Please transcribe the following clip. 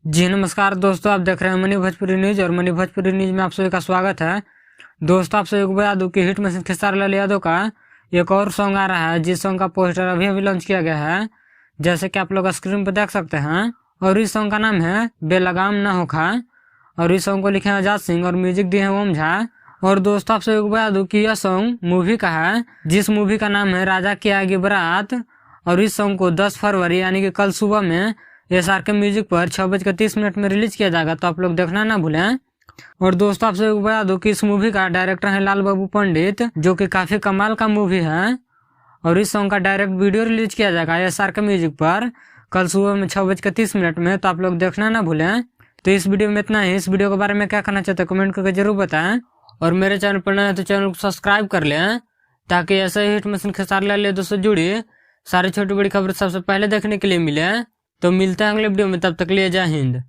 जी नमस्कार दोस्तों, आप देख रहे हैं मनी भोजपुरी न्यूज और मनी भोजपुरी न्यूज में आप सभी का स्वागत है। दोस्तों, आप सभी को बता दूं कि हिट मशीन खेसारी लाल यादव का एक और सॉन्ग आ रहा है, जिस सॉन्ग का पोस्टर अभी अभी लॉन्च किया गया है, जैसे कि आप लोग स्क्रीन पर देख सकते हैं। और इस सॉन्ग का नाम है बेलगाम ना होखा और इस सॉन्ग को लिखे हैं आजाद सिंह और म्यूजिक दिए हैं ओम झा। और दोस्तों, आप सभी को बता दूं कि यह सॉन्ग मूवी का है, जिस मूवी का नाम है राजा की आएगी बारात। और इस सॉन्ग को 10 फरवरी यानी कि कल सुबह में SRK म्यूजिक पर 6:30 में रिलीज किया जाएगा, तो आप लोग देखना ना भूलें। और दोस्तों, आप सभी को बता दूं कि इस मूवी का डायरेक्टर है लाल बाबू पंडित, जो कि काफी कमाल का मूवी है। और इस सॉन्ग का डायरेक्ट वीडियो रिलीज किया जाएगा SRK म्यूजिक पर कल सुबह में 6:30 में, तो आप लोग देखना ना भूलें। तो इस वीडियो में इतना ही। इस वीडियो के बारे में क्या कहना चाहते हैं कमेंट करके जरूर बताएं। और मेरे चैनल पर नए हैं तो चैनल को सब्सक्राइब कर लें, ताकि ऐसे ही हिट मशीन खेसारी लाल यादव से जुड़ी सारी छोटी बड़ी खबर सबसे पहले देखने के लिए मिले। तो मिलते हैं अगले वीडियो में, तब तक लिए जय हिंद।